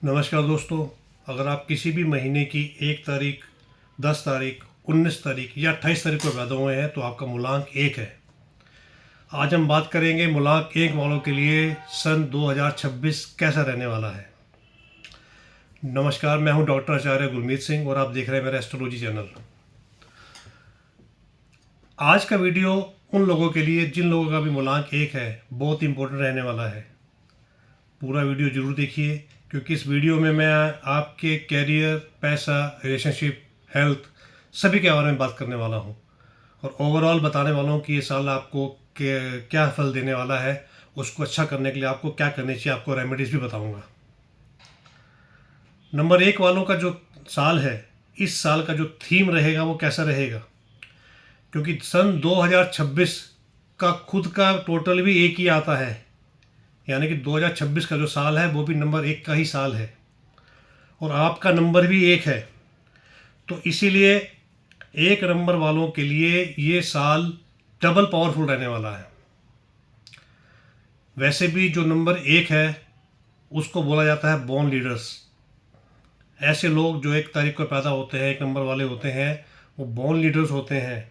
नमस्कार दोस्तों। अगर आप किसी भी महीने की 1 तारीख, 10 तारीख, 19 तारीख या 28 तारीख को पैदा हुए हैं तो आपका मूलांक 1 है। आज हम बात करेंगे मूलांक 1 वालों के लिए सन 2026 कैसा रहने वाला है। नमस्कार, मैं हूं डॉक्टर आचार्य गुरमीत सिंह और आप देख रहे हैं मेरा एस्ट्रोलॉजी चैनल। आज का वीडियो उन लोगों के लिए जिन लोगों का भी मूलांक 1 है बहुत इंपॉर्टेंट रहने वाला है। पूरा वीडियो ज़रूर देखिए क्योंकि इस वीडियो में मैं आपके कैरियर, पैसा, रिलेशनशिप, हेल्थ सभी के बारे में बात करने वाला हूँ और ओवरऑल बताने वाला हूँ कि ये साल आपको क्या फल देने वाला है। उसको अच्छा करने के लिए आपको क्या करनी चाहिए, आपको रेमेडीज़ भी बताऊँगा। नंबर 1 वालों का जो साल है, इस साल का जो थीम रहेगा वो कैसा रहेगा, क्योंकि सन 2026 का खुद का टोटल भी एक ही आता है, यानी कि 2026 का जो साल है वो भी नंबर 1 का ही साल है और आपका नंबर भी 1 है। तो इसीलिए 1 नंबर वालों के लिए ये साल डबल पावरफुल रहने वाला है। वैसे भी जो नंबर 1 है उसको बोला जाता है बॉर्न लीडर्स। ऐसे लोग जो 1 तारीख को पैदा होते हैं, 1 नंबर वाले होते हैं, वो बॉर्न लीडर्स होते हैं।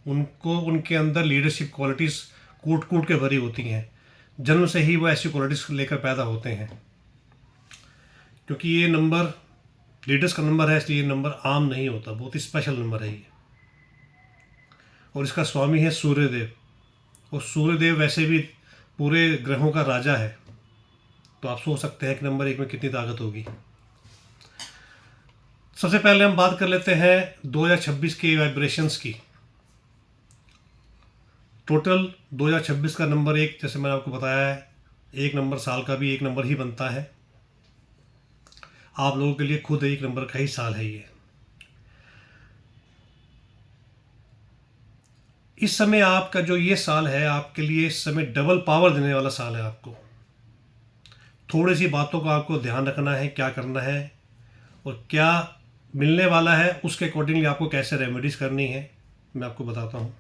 उनको उनके अंदर लीडरशिप क्वालिटीज़ कूट कूट के भरी होती हैं। जन्म से ही वो ऐसी क्वालिटीज़ लेकर पैदा होते हैं। क्योंकि ये नंबर लीडर्स का नंबर है इसलिए ये नंबर आम नहीं होता, बहुत ही स्पेशल नंबर है ये। और इसका स्वामी है सूर्यदेव, और सूर्यदेव वैसे भी पूरे ग्रहों का राजा है। तो आप सोच सकते हैं कि नंबर 1 में कितनी ताकत होगी। सबसे पहले हम बात कर लेते हैं 2026 के वाइब्रेशंस की। टोटल 2026 का नंबर 1, जैसे मैंने आपको बताया है, 1 नंबर साल का भी 1 नंबर ही बनता है। आप लोगों के लिए खुद 1 नंबर का ही साल है ये। इस समय आपका जो ये साल है आपके लिए इस समय डबल पावर देने वाला साल है। आपको थोड़ी सी बातों का आपको ध्यान रखना है, क्या करना है और क्या मिलने वाला है, उसके अकॉर्डिंगली आपको कैसे रेमेडीज़ करनी है मैं आपको बताता हूँ।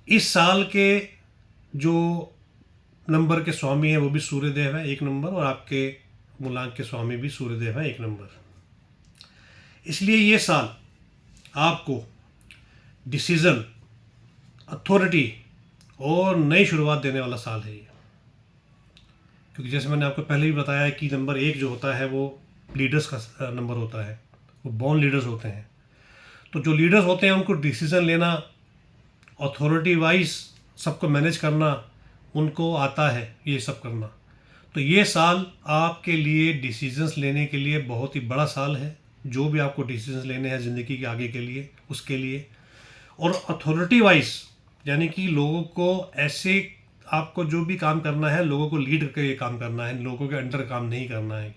इस साल के जो नंबर के स्वामी हैं वो भी सूर्यदेव है 1 नंबर, और आपके मूलांक के स्वामी भी सूर्यदेव है 1 नंबर। इसलिए ये साल आपको डिसीज़न, अथॉरिटी और नई शुरुआत देने वाला साल है ये। क्योंकि जैसे मैंने आपको पहले भी बताया है कि नंबर 1 जो होता है वो लीडर्स का नंबर होता है, वो बॉर्न लीडर्स होते हैं। तो जो लीडर्स होते हैं उनको डिसीज़न लेना, अथॉरिटी वाइज सबको मैनेज करना उनको आता है, ये सब करना। तो ये साल आपके लिए डिसीजंस लेने के लिए बहुत ही बड़ा साल है। जो भी आपको डिसीजंस लेने हैं ज़िंदगी के आगे के लिए, उसके लिए। और अथॉरिटी वाइज यानी कि लोगों को ऐसे, आपको जो भी काम करना है लोगों को लीड करके ये काम करना है, लोगों के अंडर काम नहीं करना है।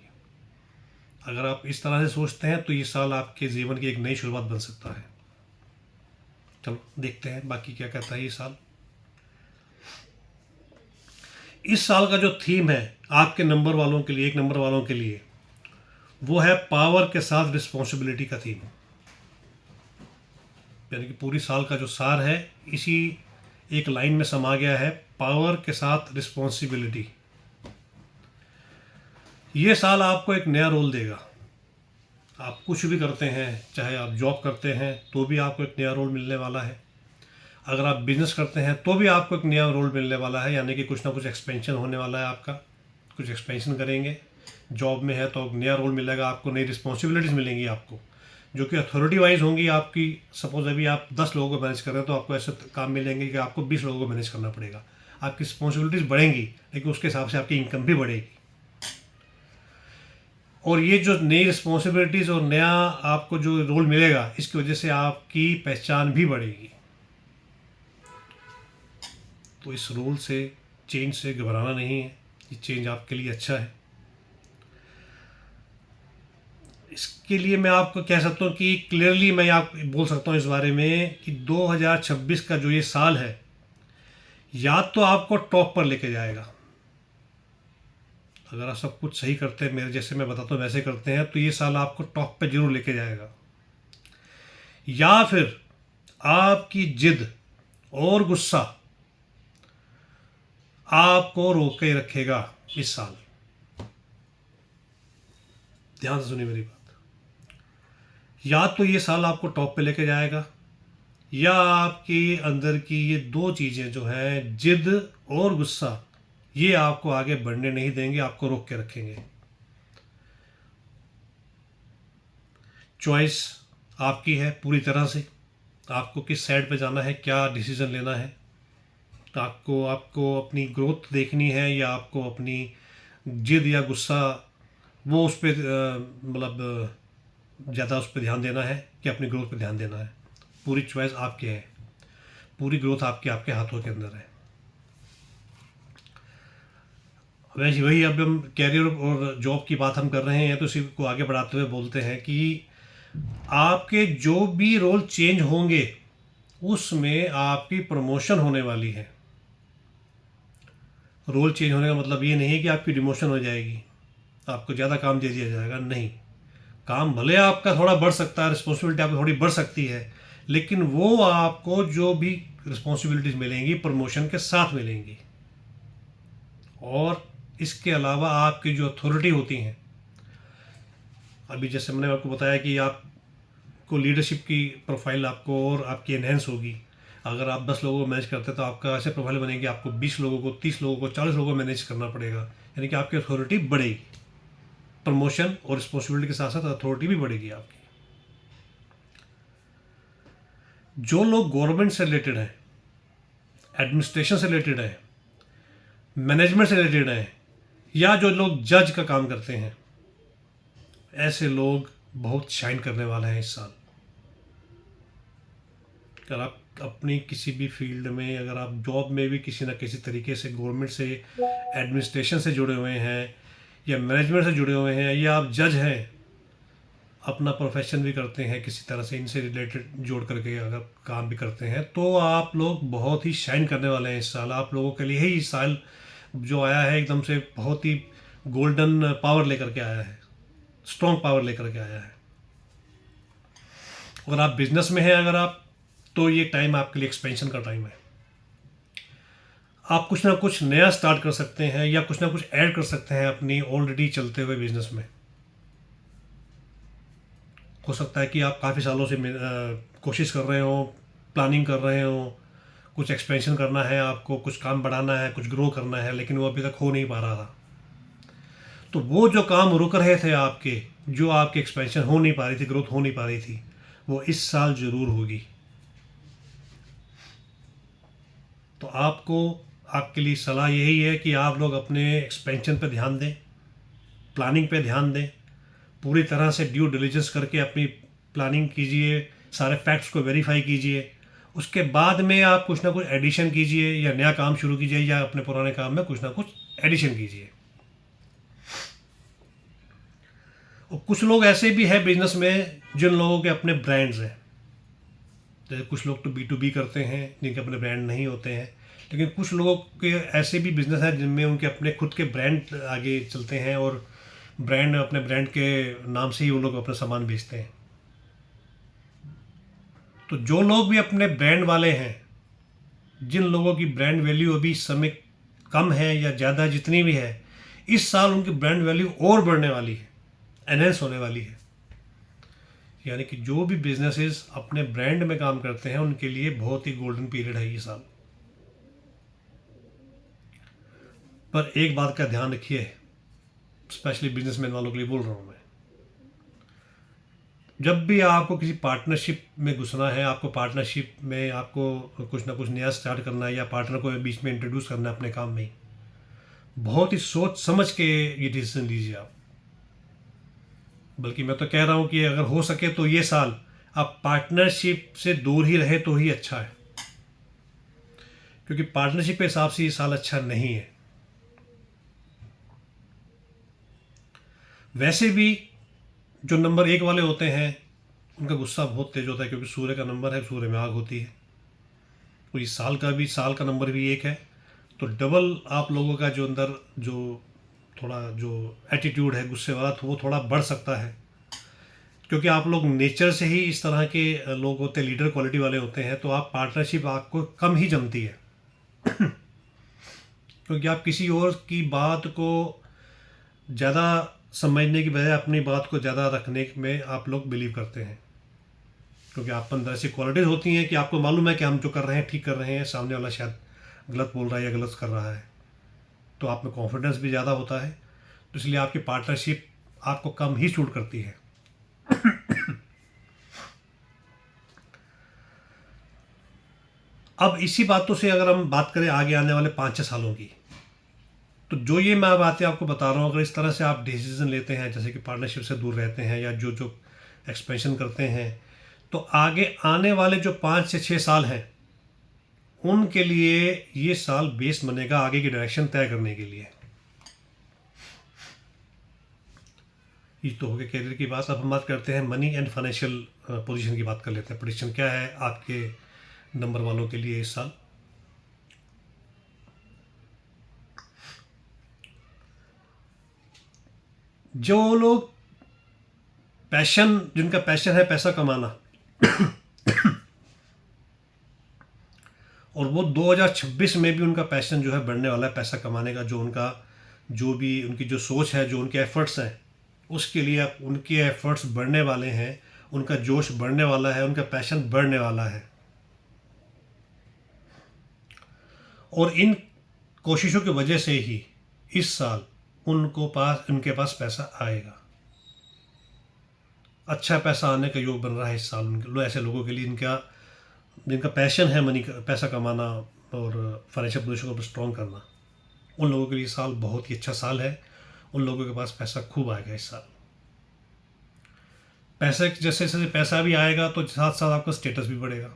अगर आप इस तरह से सोचते हैं तो ये साल आपके जीवन की एक नई शुरुआत बन सकता है। चलो देखते हैं बाकी क्या कहता है ये साल। इस साल का जो थीम है आपके नंबर वालों के लिए, 1 नंबर वालों के लिए, वो है पावर के साथ रिस्पॉन्सिबिलिटी का थीम। यानी कि पूरी साल का जो सार है इसी एक लाइन में समा गया है, पावर के साथ रिस्पॉन्सिबिलिटी। ये साल आपको एक नया रोल देगा। आप कुछ भी करते हैं, चाहे आप जॉब करते हैं तो भी आपको एक नया रोल मिलने वाला है। अगर आप बिजनेस करते हैं तो भी आपको एक नया रोल मिलने वाला है, यानी कि कुछ ना कुछ एक्सपेंशन होने वाला है। आपका कुछ एक्सपेंशन करेंगे। जॉब में है तो नया रोल मिलेगा आपको, नई रिस्पॉन्सिबिलिटीज़ मिलेंगी आपको, जो कि अथॉरिटी वाइज होंगी आपकी। सपोज अभी आप 10 लोगों को मैनेज कर रहे हैं तो आपको ऐसे काम मिलेंगे कि आपको 20 लोगों को मैनेज करना पड़ेगा। आपकी रिस्पॉन्सिबिलिटीज़ बढ़ेंगी लेकिन उसके हिसाब से आपकी इनकम भी बढ़ेगी। और ये जो नई रिस्पॉन्सिबिलिटीज़ और नया आपको जो रोल मिलेगा, इसकी वजह से आपकी पहचान भी बढ़ेगी। तो इस रोल से, चेंज से घबराना नहीं है, ये चेंज आपके लिए अच्छा है। इसके लिए मैं आपको कह सकता हूँ कि क्लियरली मैं आप बोल सकता हूँ इस बारे में कि 2026 का जो ये साल है या तो आपको टॉप पर लेके जाएगा। अगर आप सब कुछ सही करते हैं, मेरे जैसे मैं बताता हूँ वैसे करते हैं, तो ये साल आपको टॉप पे जरूर लेके जाएगा। या फिर आपकी जिद और गुस्सा आपको रोके रखेगा इस साल। ध्यान से सुनिए मेरी बात। या तो ये साल आपको टॉप पे लेके जाएगा, या आपकी अंदर की ये दो चीज़ें जो हैं, जिद और गुस्सा, ये आपको आगे बढ़ने नहीं देंगे, आपको रोक के रखेंगे। चॉइस आपकी है पूरी तरह से, आपको किस साइड पे जाना है, क्या डिसीज़न लेना है। आपको आपको अपनी ग्रोथ देखनी है या आपको अपनी जिद या गुस्सा वो उस पर मतलब ज़्यादा उस पर ध्यान देना है कि अपनी ग्रोथ पे ध्यान देना है। पूरी चॉइस आपकी है, पूरी ग्रोथ आपके हाथों के अंदर है। वैसे वही अब हम कैरियर और जॉब की बात हम कर रहे हैं, तो इसी को आगे बढ़ाते हुए बोलते हैं कि आपके जो भी रोल चेंज होंगे उसमें आपकी प्रमोशन होने वाली है। रोल चेंज होने का मतलब ये नहीं है कि आपकी डिमोशन हो जाएगी, आपको ज़्यादा काम दे दिया जाएगा, नहीं। काम भले आपका थोड़ा बढ़ सकता है, रिस्पॉन्सिबिलिटी आपकी थोड़ी बढ़ सकती है, लेकिन वो आपको जो भी रिस्पॉन्सिबिलिटीज़ मिलेंगी प्रमोशन के साथ मिलेंगी। और इसके अलावा आपकी जो अथॉरिटी होती हैं, अभी जैसे मैंने आपको बताया कि आपको लीडरशिप की प्रोफाइल आपको और आपकी एनहेंस होगी। अगर आप 10 लोगों को मैनेज करते हैं तो आपका ऐसे प्रोफाइल बनेगी, आपको 20 लोगों को, 30 लोगों को, 40 लोगों को मैनेज करना पड़ेगा, यानी कि आपकी अथॉरिटी बढ़ेगी। प्रमोशन और रिस्पॉन्सिबिलिटी के साथ साथ अथॉरिटी भी बढ़ेगी आपकी। जो लोग गवर्नमेंट से रिलेटेड हैं, एडमिनिस्ट्रेशन से रिलेटेड है, मैनेजमेंट से रिलेटेड है, या जो लोग जज का काम करते हैं, ऐसे लोग बहुत शाइन करने वाले हैं इस साल। अगर आप अपनी किसी भी फील्ड में, अगर आप जॉब में भी किसी न किसी तरीके से गवर्नमेंट से, एडमिनिस्ट्रेशन से जुड़े हुए हैं या मैनेजमेंट से जुड़े हुए हैं, या आप जज हैं, अपना प्रोफेशन भी करते हैं किसी तरह से इनसे रिलेटेड जोड़ करके अगर काम भी करते हैं, तो आप लोग बहुत ही शाइन करने वाले हैं इस साल। आप लोगों के लिए ही इस साल जो आया है एकदम से बहुत ही गोल्डन पावर लेकर के आया है, स्ट्रॉन्ग पावर लेकर के आया है। अगर आप बिजनेस में हैं, अगर आप, तो ये टाइम आपके लिए एक्सपेंशन का टाइम है। आप कुछ ना कुछ नया स्टार्ट कर सकते हैं या कुछ ना कुछ ऐड कर सकते हैं अपनी ऑलरेडी चलते हुए बिजनेस में। हो सकता है कि आप काफ़ी सालों से कोशिश कर रहे हो, प्लानिंग कर रहे हो, कुछ एक्सपेंशन करना है, आपको कुछ काम बढ़ाना है, कुछ ग्रो करना है, लेकिन वो अभी तक हो नहीं पा रहा था। तो वो जो काम रुक रहे थे आपके, जो आपकी एक्सपेंशन हो नहीं पा रही थी, ग्रोथ हो नहीं पा रही थी, वो इस साल ज़रूर होगी। तो आपके लिए सलाह यही है कि आप लोग अपने एक्सपेंशन पे ध्यान दें, प्लानिंग पे ध्यान दें, पूरी तरह से ड्यू डिलिजेंस करके अपनी प्लानिंग कीजिए, सारे फैक्ट्स को वेरीफाई कीजिए। उसके बाद में आप कुछ ना कुछ एडिशन कीजिए या नया काम शुरू कीजिए, या अपने पुराने काम में कुछ ना कुछ एडिशन कीजिए। और कुछ लोग ऐसे भी हैं बिजनेस में जिन लोगों के अपने ब्रांड्स हैं। जैसे कुछ लोग तो B2B करते हैं जिनके अपने ब्रांड नहीं होते हैं, लेकिन कुछ लोगों के ऐसे भी बिजनेस हैं जिनमें उनके अपने खुद के ब्रांड आगे चलते हैं, और अपने ब्रांड के नाम से ही वो लोग अपना सामान बेचते हैं। तो जो लोग भी अपने ब्रांड वाले हैं, जिन लोगों की ब्रांड वैल्यू अभी इस समय कम है या ज़्यादा जितनी भी है, इस साल उनकी ब्रांड वैल्यू और बढ़ने वाली है, एनहेंस होने वाली है। यानी कि जो भी बिजनेसेस अपने ब्रांड में काम करते हैं उनके लिए बहुत ही गोल्डन पीरियड है ये साल। पर एक बात का ध्यान रखिए, स्पेशली बिजनेसमैन वालों के लिए बोल रहा हूँ मैं, जब भी आपको किसी पार्टनरशिप में घुसना है, आपको पार्टनरशिप में आपको कुछ ना कुछ नया स्टार्ट करना है, या पार्टनर को बीच में इंट्रोड्यूस करना है अपने काम में, बहुत ही सोच समझ के ये डिसीजन लीजिए आप। बल्कि मैं तो कह रहा हूँ कि अगर हो सके तो ये साल आप पार्टनरशिप से दूर ही रहे तो ही अच्छा है, क्योंकि पार्टनरशिप के हिसाब से ये साल अच्छा नहीं है। वैसे भी जो नंबर 1 वाले होते हैं उनका गुस्सा बहुत तेज होता है, क्योंकि सूर्य का नंबर है, सूर्य में आग होती है। तो इस साल का नंबर भी 1 है, तो डबल आप लोगों का जो अंदर जो थोड़ा जो एटीट्यूड है गुस्से वाला, तो वो थोड़ा बढ़ सकता है, क्योंकि आप लोग नेचर से ही इस तरह के लोग होते हैं, लीडर क्वालिटी वाले होते हैं। तो आप पार्टनरशिप आपको कम ही जमती है क्योंकि आप किसी और की बात को ज़्यादा समझने की बजाय अपनी बात को ज़्यादा रखने में आप लोग बिलीव करते हैं, क्योंकि आप अंदर ऐसी क्वालिटीज़ होती हैं कि आपको मालूम है कि हम जो कर रहे हैं ठीक कर रहे हैं, सामने वाला शायद गलत बोल रहा है या गलत कर रहा है, तो आप में कॉन्फिडेंस भी ज़्यादा होता है, तो इसलिए आपकी पार्टनरशिप आपको कम ही सूट करती है। अब इसी बातों से अगर हम बात करें आगे आने वाले 5-6 सालों की, तो जो ये मैं बातें आपको बता रहा हूँ, अगर इस तरह से आप डिसीजन लेते हैं, जैसे कि पार्टनरशिप से दूर रहते हैं या जो जो एक्सपेंशन करते हैं, तो आगे आने वाले जो 5 से 6 साल हैं उनके लिए ये साल बेस बनेगा आगे की डायरेक्शन तय करने के लिए। ये तो हो गया कैरियर की बात। अब हम बात करते हैं मनी एंड फाइनेंशियल पोजीशन की बात कर लेते हैं। प्रेडिक्शन क्या है आपके नंबर वालों के लिए इस साल? जो लोग जिनका पैशन है पैसा कमाना, और वो 2026 में भी उनका पैशन जो है बढ़ने वाला है पैसा कमाने का, जो भी उनकी जो सोच है, जो उनके एफर्ट्स हैं, उसके लिए उनके एफर्ट्स बढ़ने वाले हैं, उनका जोश बढ़ने वाला है, उनका पैशन बढ़ने वाला है। और इन कोशिशों की वजह से ही इस साल उनके पास पैसा आएगा, अच्छा पैसा आने का योग बन रहा है इस साल ऐसे लोगों के लिए जिनका पैशन है पैसा कमाना और फाइनेंशियल पोजीशन को स्ट्रॉन्ग करना। उन लोगों के लिए साल बहुत ही अच्छा साल है। उन लोगों के पास पैसा खूब आएगा इस साल। पैसे जैसे जैसे पैसा भी आएगा तो साथ साथ आपका स्टेटस भी बढ़ेगा।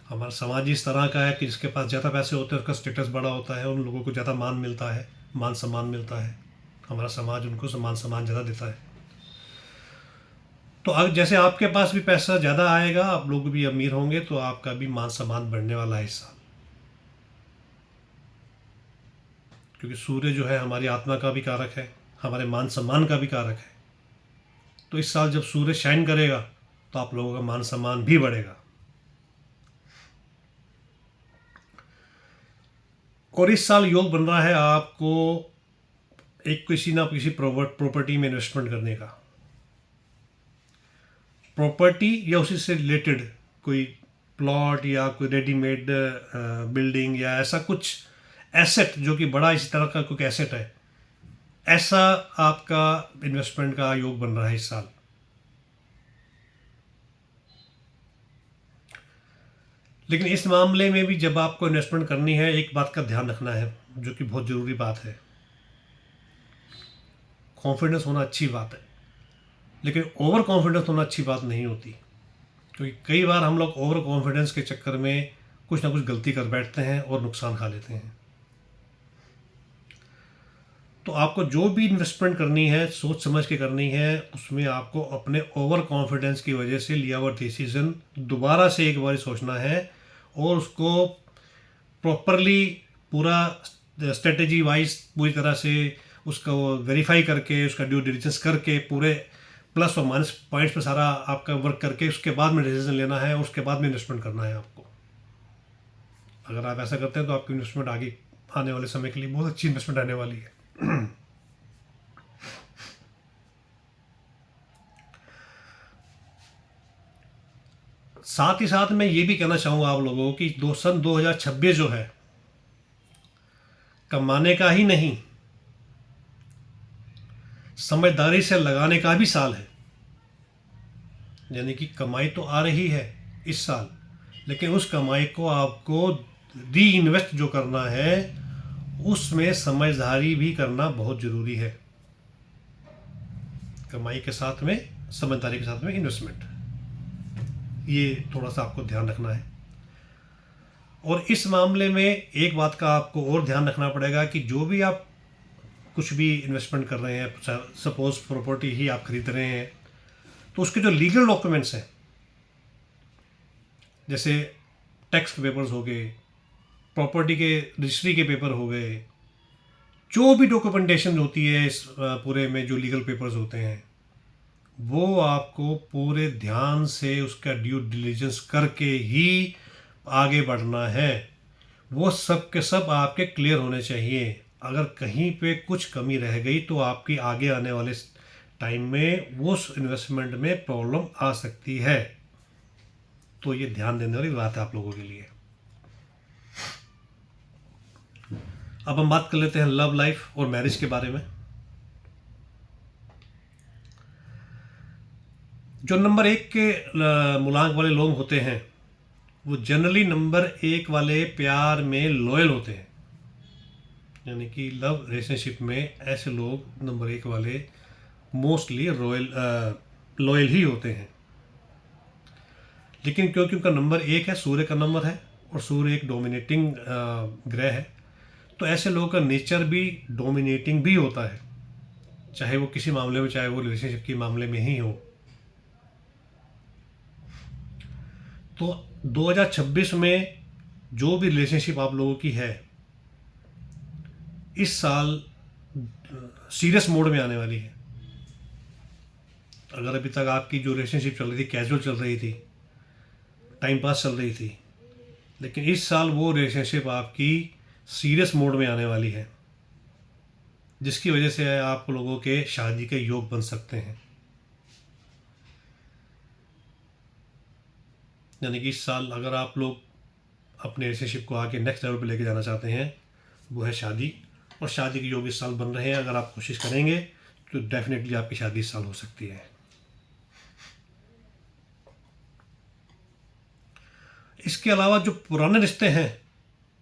हमारा समाज इस तरह का है कि जिसके पास ज़्यादा पैसे होते हैं उसका स्टेटस बड़ा होता है, उन लोगों को ज़्यादा मान मिलता है, मान सम्मान मिलता है। हमारा समाज उनको मान सम्मान ज़्यादा देता है। तो अब जैसे आपके पास भी पैसा ज़्यादा आएगा, आप लोग भी अमीर होंगे, तो आपका भी मान सम्मान बढ़ने वाला है इस साल। क्योंकि सूर्य जो है हमारी आत्मा का भी कारक है, हमारे मान सम्मान का भी कारक है। तो इस साल जब सूर्य शाइन करेगा तो आप लोगों का मान सम्मान भी बढ़ेगा। और इस साल योग बन रहा है आपको एक किसी ना किसी प्रॉपर्टी में इन्वेस्टमेंट करने का। प्रॉपर्टी या उसी से रिलेटेड कोई प्लॉट या कोई रेडीमेड बिल्डिंग या ऐसा कुछ एसेट जो कि बड़ा इसी तरह का कोई एसेट है, ऐसा आपका इन्वेस्टमेंट का योग बन रहा है इस साल। लेकिन इस मामले में भी जब आपको इन्वेस्टमेंट करनी है, एक बात का ध्यान रखना है जो कि बहुत ज़रूरी बात है। कॉन्फिडेंस होना अच्छी बात है, लेकिन ओवर कॉन्फिडेंस होना अच्छी बात नहीं होती। क्योंकि कई बार हम लोग ओवर कॉन्फिडेंस के चक्कर में कुछ ना कुछ गलती कर बैठते हैं और नुकसान खा लेते हैं। तो आपको जो भी इन्वेस्टमेंट करनी है सोच समझ के करनी है। उसमें आपको अपने ओवर कॉन्फिडेंस की वजह से लिया हुआ डिसीज़न दोबारा से एक बार सोचना है और उसको प्रॉपरली पूरा स्ट्रेटेजी वाइज पूरी तरह से उसका वो वेरीफाई करके, उसका ड्यू डिलिजेंस करके, पूरे प्लस और माइनस पॉइंट्स पे सारा आपका वर्क करके उसके बाद में डिसीजन लेना है और उसके बाद में इन्वेस्टमेंट करना है आपको। अगर आप ऐसा करते हैं तो आपकी इन्वेस्टमेंट आगे आने वाले समय के लिए बहुत अच्छी इन्वेस्टमेंट आने वाली है। साथ ही साथ मैं ये भी कहना चाहूँगा आप लोगों को कि सन 2026 जो है कमाने का ही नहीं, समझदारी से लगाने का भी साल है। यानी कि कमाई तो आ रही है इस साल, लेकिन उस कमाई को आपको री इन्वेस्ट जो करना है उसमें समझदारी भी करना बहुत ज़रूरी है। कमाई के साथ में समझदारी के साथ में इन्वेस्टमेंट, ये थोड़ा सा आपको ध्यान रखना है। और इस मामले में एक बात का आपको और ध्यान रखना पड़ेगा कि जो भी आप कुछ भी इन्वेस्टमेंट कर रहे हैं, सपोज प्रॉपर्टी ही आप खरीद रहे हैं, तो उसके जो लीगल डॉक्यूमेंट्स हैं, जैसे टैक्स के पेपर्स हो गए, प्रॉपर्टी के रजिस्ट्री के पेपर हो गए, जो भी डॉक्यूमेंटेशन होती है इस पूरे में जो लीगल पेपर्स होते हैं, वो आपको पूरे ध्यान से उसका ड्यू डिलिजेंस करके ही आगे बढ़ना है। वो सब के सब आपके क्लियर होने चाहिए। अगर कहीं पे कुछ कमी रह गई तो आपकी आगे आने वाले टाइम में उस इन्वेस्टमेंट में प्रॉब्लम आ सकती है। तो ये ध्यान देने वाली बात है आप लोगों के लिए। अब हम बात कर लेते हैं लव लाइफ और मैरिज के बारे में। जो नंबर 1 के मूलांक वाले लोग होते हैं वो जनरली नंबर 1 वाले प्यार में लॉयल होते हैं, यानी कि लव रिलेशनशिप में ऐसे लोग नंबर 1 वाले मोस्टली लॉयल ही होते हैं। लेकिन क्योंकि उनका नंबर 1 है, सूर्य का नंबर है, और सूर्य एक डोमिनेटिंग ग्रह है, तो ऐसे लोगों का नेचर भी डोमिनेटिंग भी होता है, चाहे वो किसी मामले में, चाहे वो रिलेशनशिप के मामले में ही हो। तो 2026 में जो भी रिलेशनशिप आप लोगों की है इस साल सीरियस मोड में आने वाली है। अगर अभी तक आपकी जो रिलेशनशिप चल रही थी कैजुअल चल रही थी, टाइम पास चल रही थी, लेकिन इस साल वो रिलेशनशिप आपकी सीरियस मोड में आने वाली है, जिसकी वजह से आप लोगों के शादी के योग बन सकते हैं। यानी कि इस साल अगर आप लोग अपने रिलेशनशिप को आगे नेक्स्ट लेवल पे लेके जाना चाहते हैं वो है शादी, और शादी के योग इस साल बन रहे हैं। अगर आप कोशिश करेंगे तो डेफिनेटली आपकी शादी इस साल हो सकती है। इसके अलावा जो पुराने रिश्ते हैं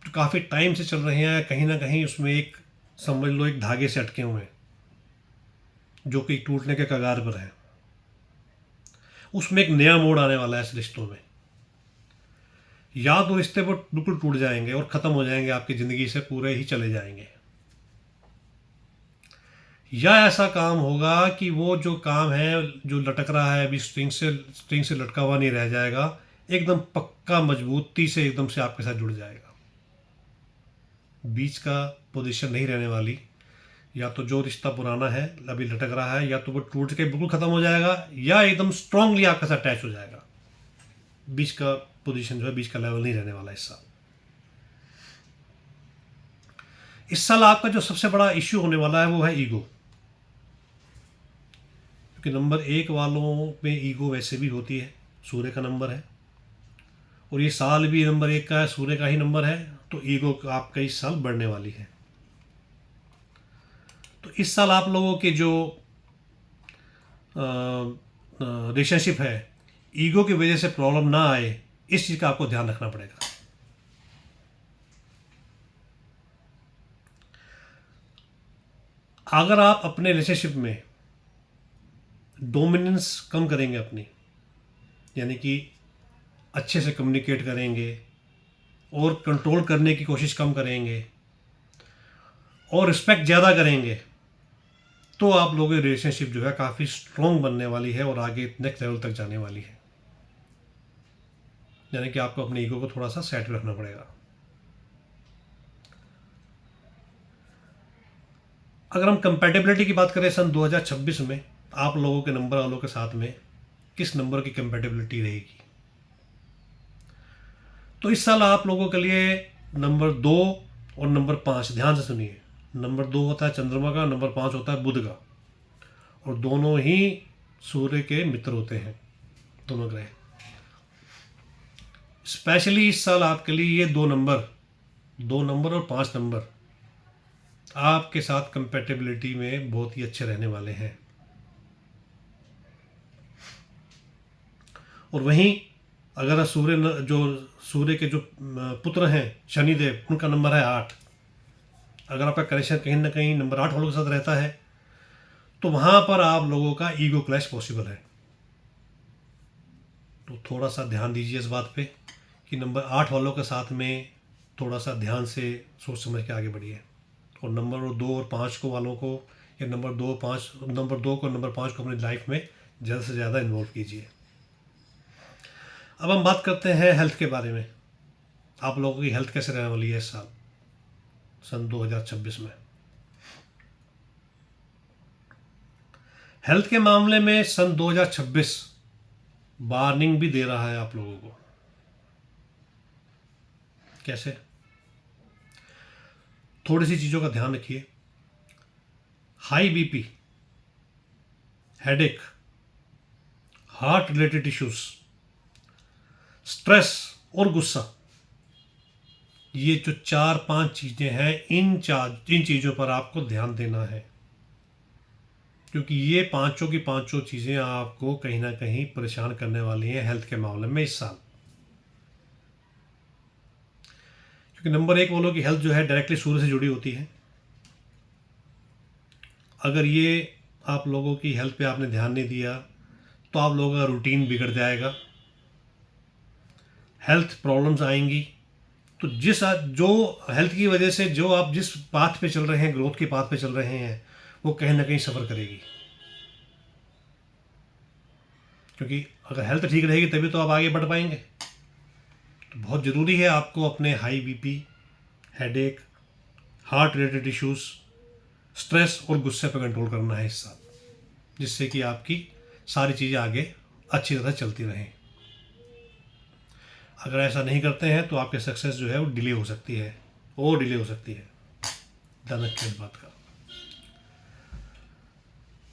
जो काफ़ी टाइम से चल रहे हैं, कहीं ना कहीं उसमें एक समझ लो एक धागे से अटके हुए हैं जो कि टूटने के कगार पर है, उसमें एक नया मोड़ आने वाला है इस रिश्तों में। या तो रिश्ते वो बिल्कुल टूट जाएंगे और ख़त्म हो जाएंगे, आपकी ज़िंदगी से पूरे ही चले जाएंगे, या ऐसा काम होगा कि वो जो काम है जो लटक रहा है अभी स्ट्रिंग से लटका हुआ नहीं रह जाएगा, एकदम पक्का मजबूती से एकदम से आपके साथ जुड़ जाएगा। बीच का पोजीशन नहीं रहने वाली, या तो जो रिश्ता पुराना है अभी लटक रहा है या तो वो टूट के बिल्कुल ख़त्म हो जाएगा या एकदम स्ट्रांगली आपके साथ अटैच हो जाएगा। बीच का पोजीशन जो है, बीच का लेवल नहीं रहने वाला इस साल। इस साल आपका जो सबसे बड़ा इश्यू होने वाला है वो है ईगो, क्योंकि नंबर 1 वालों में ईगो वैसे भी होती है, सूर्य का नंबर है और ये साल भी नंबर 1 का है, सूर्य का ही नंबर है, तो ईगो आपका इस साल बढ़ने वाली है। तो इस साल आप लोगों के जो रिलेशनशिप है ईगो की वजह से प्रॉब्लम ना आए, इस चीज़ का आपको ध्यान रखना पड़ेगा। अगर आप अपने रिलेशनशिप में डोमिनेंस कम करेंगे अपनी, यानी कि अच्छे से कम्युनिकेट करेंगे और कंट्रोल करने की कोशिश कम करेंगे और रिस्पेक्ट ज़्यादा करेंगे, तो आप लोगों की रिलेशनशिप जो है काफ़ी स्ट्रॉन्ग बनने वाली है और आगे नेक्स्ट लेवल तक जाने वाली है। यानी कि आपको अपने ईगो को थोड़ा सा सेट रखना पड़ेगा। अगर हम कंपैटिबिलिटी की बात करें सन 2026 में आप लोगों के नंबर वालों के साथ में किस नंबर की कंपैटिबिलिटी रहेगी, तो इस साल आप लोगों के लिए नंबर 2 और नंबर 5, ध्यान से सुनिए, नंबर 2 होता है चंद्रमा का, नंबर 5 होता है बुध का, और दोनों ही सूर्य के मित्र होते हैं, दोनों ग्रह। स्पेशली इस साल आपके लिए ये 2 नंबर और 5 नंबर आपके साथ कंपैटिबिलिटी में बहुत ही अच्छे रहने वाले हैं। और वहीं अगर सूर्य के जो पुत्र हैं शनिदेव, उनका नंबर है 8, अगर आपका कनेक्शन कहीं ना कहीं नंबर 8 वालों के साथ रहता है तो वहाँ पर आप लोगों का ईगो क्लैश पॉसिबल है। तो थोड़ा सा ध्यान दीजिए इस बात पे कि नंबर 8 वालों के साथ में थोड़ा सा ध्यान से सोच समझ के आगे बढ़िए, और नंबर 2 और 5 को वालों को, या नंबर 2 को नंबर 5 को अपनी लाइफ में ज़्यादा से ज़्यादा इन्वॉल्व कीजिए। अब हम बात करते हैं हेल्थ के बारे में। आप लोगों की हेल्थ कैसे रहने वाली है इस साल सन 2026 में। हेल्थ के मामले में सन 2026 वार्निंग भी दे रहा है आप लोगों को। कैसे? थोड़ी सी चीज़ों का ध्यान रखिए। High BP, headache, heart related issues, stress और गुस्सा, ये जो 4-5 चीज़ें हैं, इन चीज़ों पर आपको ध्यान देना है, क्योंकि ये पांचों की पांचों चीज़ें आपको कहीं ना कहीं परेशान करने वाली हैं हेल्थ के मामले में इस साल। क्योंकि नंबर 1 बोलो कि हेल्थ जो है डायरेक्टली सूर्य से जुड़ी होती है। अगर ये आप लोगों की हेल्थ पे आपने ध्यान नहीं दिया तो आप लोगों का रूटीन बिगड़ जाएगा, हेल्थ प्रॉब्लम्स आएंगी। तो जो हेल्थ की वजह से जो आप जिस पाथ पे चल रहे हैं, ग्रोथ के पाथ पे चल रहे हैं, वो कहीं ना कहीं सफ़र करेगी। क्योंकि अगर हेल्थ ठीक रहेगी तभी तो आप आगे बढ़ पाएंगे। तो बहुत ज़रूरी है आपको अपने high BP, headache, heart related issues, stress और गुस्से पर कंट्रोल करना है इस साल, जिससे कि आपकी सारी चीज़ें आगे अच्छी तरह चलती रहें। अगर ऐसा नहीं करते हैं तो आपके सक्सेस जो है वो डिले हो सकती है, और डिले हो सकती है। ध्यान रखिए इस बात का।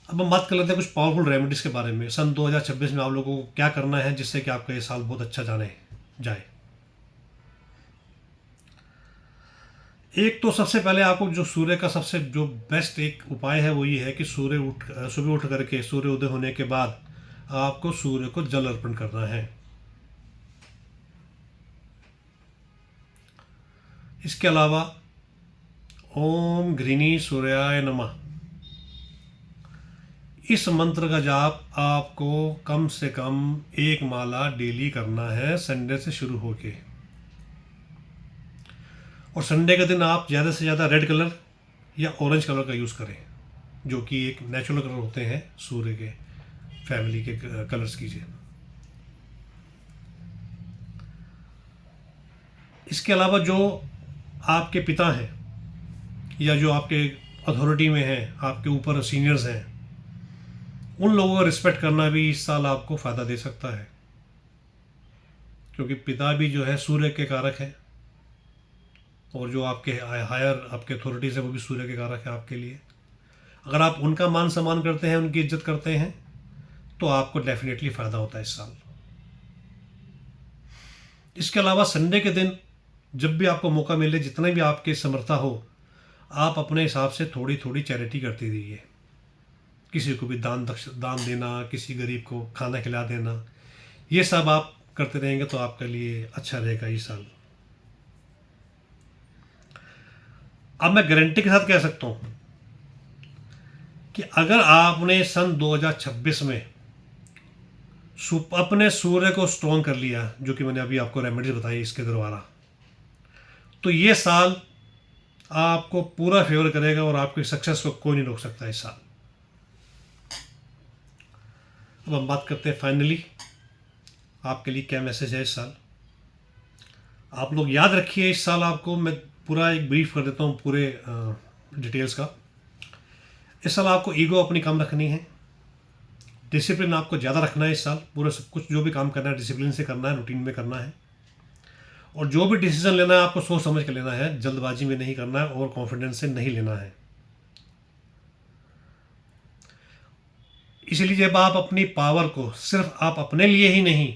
अब हम बात कर लेते हैं कुछ पावरफुल रेमेडीज़ के बारे में। सन 2026 में आप लोगों को क्या करना है जिससे कि आपका ये साल बहुत अच्छा जाए। एक तो सबसे पहले आपको जो सूर्य का सबसे जो बेस्ट एक उपाय है वो ये है कि सुबह उठ करके सूर्य उदय होने के बाद आपको सूर्य को जल अर्पण करना है। इसके अलावा ओम घृणी सूर्याय नमः, इस मंत्र का जाप आपको कम से कम 1 माला डेली करना है, संडे से शुरू होके। और संडे के दिन आप ज़्यादा से ज़्यादा रेड कलर या ऑरेंज कलर का यूज़ करें, जो कि एक नेचुरल कलर होते हैं सूर्य के फैमिली के कलर्स कीजिए। इसके अलावा जो आपके पिता हैं या जो आपके अथॉरिटी में हैं, आपके ऊपर सीनियर्स हैं, उन लोगों का रिस्पेक्ट करना भी इस साल आपको फ़ायदा दे सकता है। क्योंकि पिता भी जो है सूर्य के कारक है, और जो आपके हायर आपके अथॉरिटीज़ है वो भी सूर्य के कारक है आपके लिए। अगर आप उनका मान सम्मान करते हैं, उनकी इज्जत करते हैं, तो आपको डेफिनेटली फ़ायदा होता है इस साल। इसके अलावा संडे के दिन जब भी आपको मौका मिले, जितना भी आपके समर्था हो, आप अपने हिसाब से थोड़ी थोड़ी चैरिटी करते रहिए। किसी को भी दान देना, किसी गरीब को खाना खिला देना, ये सब आप करते रहेंगे तो आपके लिए अच्छा रहेगा इस साल। अब मैं गारंटी के साथ कह सकता हूँ कि अगर आपने सन 2026 में अपने सूर्य को स्ट्रॉन्ग कर लिया, जो कि मैंने अभी आपको रेमेडीज बताई इसके द्वारा, तो ये साल आपको पूरा फेवर करेगा और आपकी सक्सेस को कोई नहीं रोक सकता इस साल। अब हम बात करते हैं फाइनली आपके लिए क्या मैसेज है इस साल। आप लोग याद रखिए, इस साल आपको मैं पूरा एक ब्रीफ कर देता हूँ पूरे डिटेल्स का। इस साल आपको ईगो अपनी कम रखनी है, डिसिप्लिन आपको ज़्यादा रखना है इस साल। पूरा सब कुछ जो भी काम करना है डिसिप्लिन से करना है, रूटीन में करना है, और जो भी डिसीजन लेना है आपको सोच समझ कर लेना है, जल्दबाजी में नहीं करना है और कॉन्फिडेंस से नहीं लेना है। इसलिए जब आप अपनी पावर को सिर्फ आप अपने लिए ही नहीं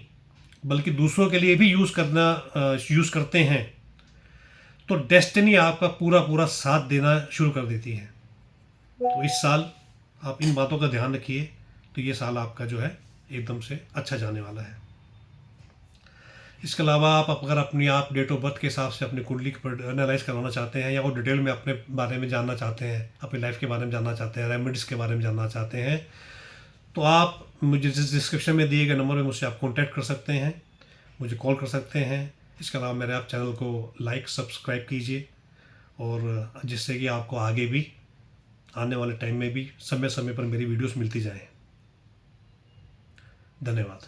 बल्कि दूसरों के लिए भी यूज़ करते हैं, तो डेस्टिनी आपका पूरा पूरा साथ देना शुरू कर देती है। तो इस साल आप इन बातों का ध्यान रखिए, तो ये साल आपका जो है एकदम से अच्छा जाने वाला है। इसके अलावा आप अगर अपनी आप डेट ऑफ बर्थ के हिसाब से अपनी कुंडली एनालाइज करवाना चाहते हैं, या वो डिटेल में अपने बारे में जानना चाहते हैं, अपनी लाइफ के बारे में जानना चाहते हैं, रेमेडीज़ के बारे में जानना चाहते हैं, तो आप मुझे डिस्क्रिप्शन में दिए गए नंबर पर मुझसे आप कॉन्टैक्ट कर सकते हैं, मुझे कॉल कर सकते हैं। इसके अलावा मेरे आप चैनल को लाइक सब्सक्राइब कीजिए, और जिससे कि आपको आगे भी आने वाले टाइम में भी समय समय पर मेरी वीडियोस मिलती जाएं। धन्यवाद।